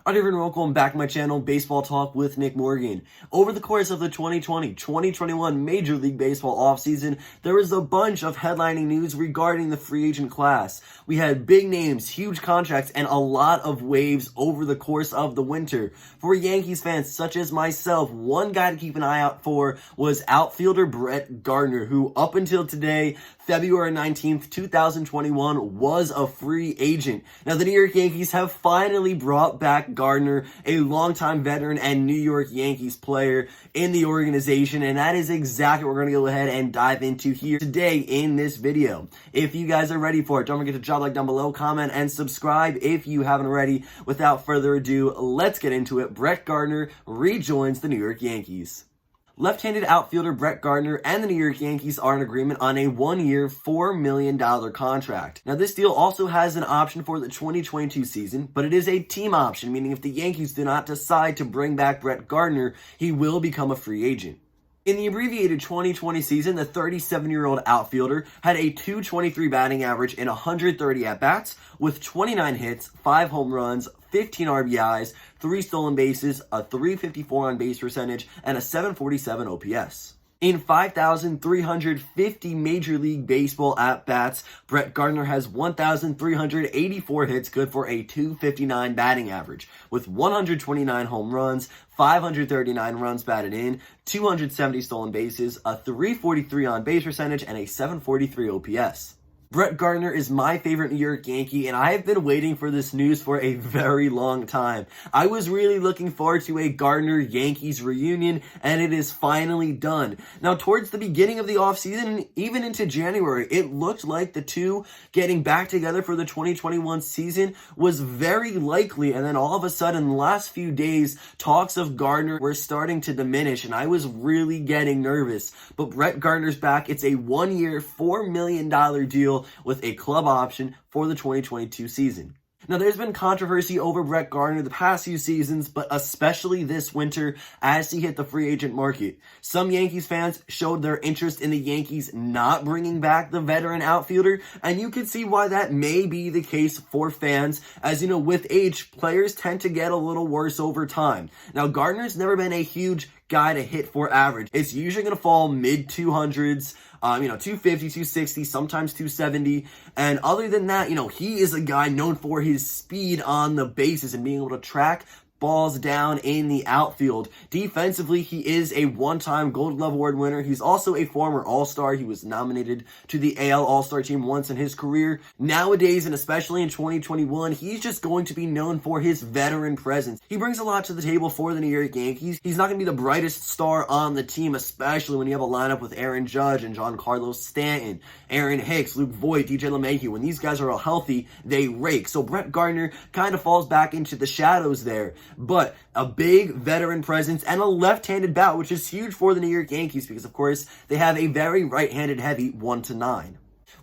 Alright everyone, welcome back to my channel, Baseball Talk with Nick Morgan. Over the course of the 2020-2021 Major League Baseball offseason, there was a bunch of headlining news regarding the free agent class. We had big names, huge contracts, and a lot of waves over the course of the winter. For Yankees fans such as myself, one guy to keep an eye out for was outfielder Brett Gardner, who up until today, February 19th, 2021, was a free agent. Now, the New York Yankees have finally brought back Gardner, a longtime veteran and New York Yankees player in the organization, and that is exactly what we're going to go ahead and dive into here today in this video. If you guys are ready for it, don't forget to drop a like down below, comment, and subscribe if you haven't already. Without further ado, let's get into it. Brett Gardner rejoins the New York Yankees. Left-handed outfielder Brett Gardner and the New York Yankees are in agreement on a one-year, $4 million contract. Now, this deal also has an option for the 2022 season, but it is a team option, meaning if the Yankees do not decide to bring back Brett Gardner, he will become a free agent. In the abbreviated 2020 season, the 37-year-old outfielder had a .223 batting average in 130 at-bats with 29 hits, 5 home runs, 15 RBIs, 3 stolen bases, a .354 on-base percentage, and a .747 OPS. In 5,350 Major League Baseball at-bats, Brett Gardner has 1,384 hits, good for a .259 batting average, with 129 home runs, 539 runs batted in, 270 stolen bases, a .343 on-base percentage, and a .743 OPS. Brett Gardner is my favorite New York Yankee, and I have been waiting for this news for a very long time. I was really looking forward to a Gardner-Yankees reunion, and it is finally done. Now, towards the beginning of the offseason, and even into January, it looked like the two getting back together for the 2021 season was very likely, and then all of a sudden, in the last few days, talks of Gardner were starting to diminish, and I was really getting nervous. But Brett Gardner's back. It's a one-year, $4 million deal with a club option for the 2022 season. Now, there's been controversy over Brett Gardner the past few seasons, but especially this winter as he hit the free agent market. Some Yankees fans showed their interest in the Yankees not bringing back the veteran outfielder, and you can see why that may be the case for fans. As you know, with age, players tend to get a little worse over time. Now, Gardner's never been a huge guy to hit for average. It's usually going to fall mid 200s, 250, 260, sometimes 270. And other than that, he is a guy known for his speed on the bases and being able to track balls down in the outfield. Defensively, he is a one-time Gold Glove Award winner. He's also a former All-Star. He was nominated to the AL All-Star team once in his career. Nowadays, and especially in 2021, he's just going to be known for his veteran presence. He brings a lot to the table for the New York Yankees. He's not going to be the brightest star on the team, especially when you have a lineup with Aaron Judge and Giancarlo Stanton, Aaron Hicks, Luke Voit, DJ LeMahieu. When these guys are all healthy, they rake. So Brett Gardner kind of falls back into the shadows there. But a big veteran presence and a left-handed bat, which is huge for the New York Yankees because, of course, they have a very right-handed heavy 1-9.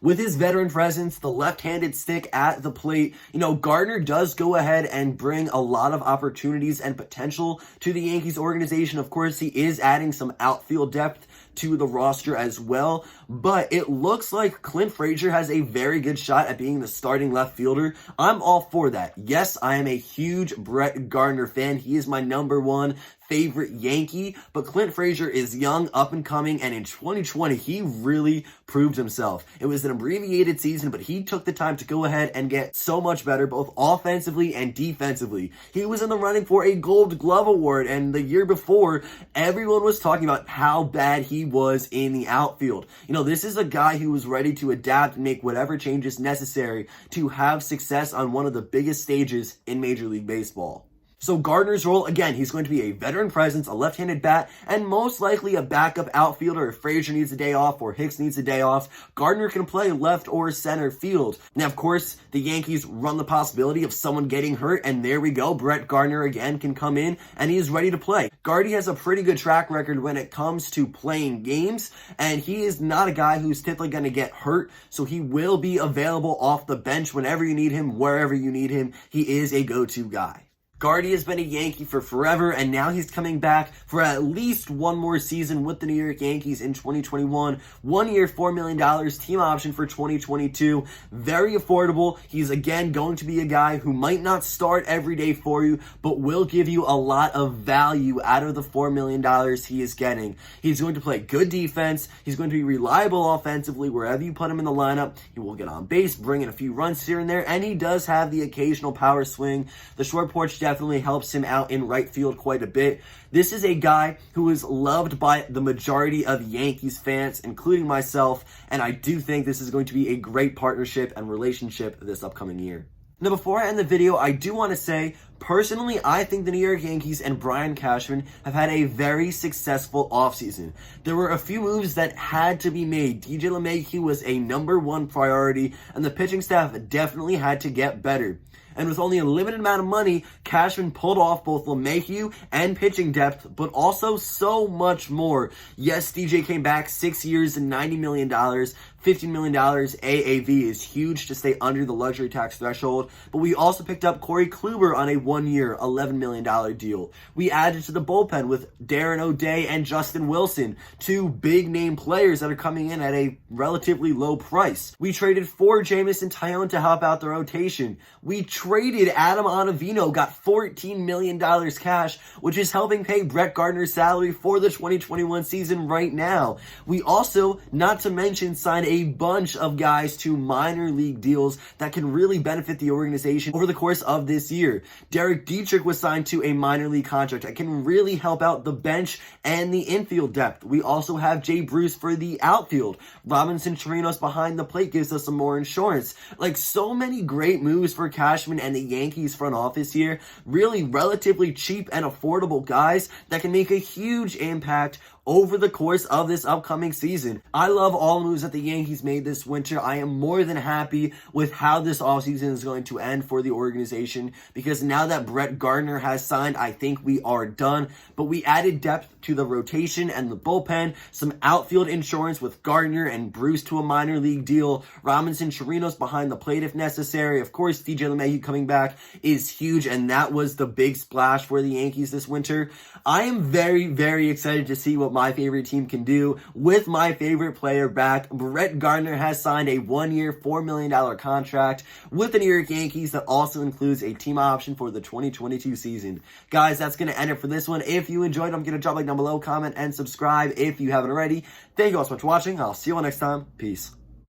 With his veteran presence, the left-handed stick at the plate, Gardner does go ahead and bring a lot of opportunities and potential to the Yankees organization. Of course, he is adding some outfield depth to the roster as well, but it looks like Clint Frazier has a very good shot at being the starting left fielder. I'm all for that. Yes, I am a huge Brett Gardner fan. He is my #1 favorite Yankee, but Clint Frazier is young, up and coming, and in 2020, he really proved himself. It was an abbreviated season, but he took the time to go ahead and get so much better, both offensively and defensively. He was in the running for a Gold Glove Award, and the year before, everyone was talking about how bad he was in the outfield. This is a guy who was ready to adapt and make whatever changes necessary to have success on one of the biggest stages in Major League Baseball. So Gardner's role, again, he's going to be a veteran presence, a left-handed bat, and most likely a backup outfielder. If Frazier needs a day off or Hicks needs a day off, Gardner can play left or center field. Now, of course, the Yankees run the possibility of someone getting hurt, and there we go. Brett Gardner, again, can come in, and he is ready to play. Gardy has a pretty good track record when it comes to playing games, and he is not a guy who's typically going to get hurt, so he will be available off the bench whenever you need him, wherever you need him. He is a go-to guy. Gardy has been a Yankee for forever, and now he's coming back for at least one more season with the New York Yankees in 2021. 1 year, $4 million, team option for 2022. Very affordable. He's, again, going to be a guy who might not start every day for you, but will give you a lot of value out of the $4 million he is getting. He's going to play good defense. He's going to be reliable offensively wherever you put him in the lineup. He will get on base, bring in a few runs here and there, and he does have the occasional power swing. The short porch definitely helps him out in right field quite a bit. This is a guy who is loved by the majority of Yankees fans, including myself, and I do think this is going to be a great partnership and relationship this upcoming year. Now, before I end the video, I do want to say, personally, I think the New York Yankees and Brian Cashman have had a very successful offseason. There were a few moves that had to be made. DJ LeMahieu was a #1 priority, and the pitching staff definitely had to get better. And with only a limited amount of money, Cashman pulled off both LeMahieu and pitching depth, but also so much more. Yes, DJ came back 6 years and $90 million. $15 million AAV is huge to stay under the luxury tax threshold, but we also picked up Corey Kluber on a 1 year, $11 million deal. We added to the bullpen with Darren O'Day and Justin Wilson, two big name players that are coming in at a relatively low price. We traded for Jameson Taillon to help out the rotation. We traded Adam Ottavino, got $14 million cash, which is helping pay Brett Gardner's salary for the 2021 season right now. We also, not to mention, signed a bunch of guys to minor league deals that can really benefit the organization over the course of this year. Derek Dietrich was signed to a minor league contract that can really help out the bench and the infield depth. We also have Jay Bruce for the outfield. Robinson Chirinos behind the plate gives us some more insurance. Like, so many great moves for Cashman and the Yankees front office here. Really relatively cheap and affordable guys that can make a huge impact over the course of this upcoming season. I love all the moves that the Yankees made this winter. I am more than happy with how this offseason is going to end for the organization, because now that Brett Gardner has signed, I think we are done. But we added depth to the rotation and the bullpen, some outfield insurance with Gardner and Bruce to a minor league deal, Robinson Chirinos behind the plate if necessary. Of course, DJ LeMahieu coming back is huge, and that was the big splash for the Yankees this winter. I am very, very excited to see what my favorite team can do with my favorite player back. Brett Gardner has signed a 1 year, $4 million contract with the New York Yankees that also includes a team option for the 2022 season. Guys, that's going to end it for this one. If you enjoyed, I'm going to drop a like down below, comment, and subscribe if you haven't already. Thank you all so much for watching. I'll see you all next time. Peace.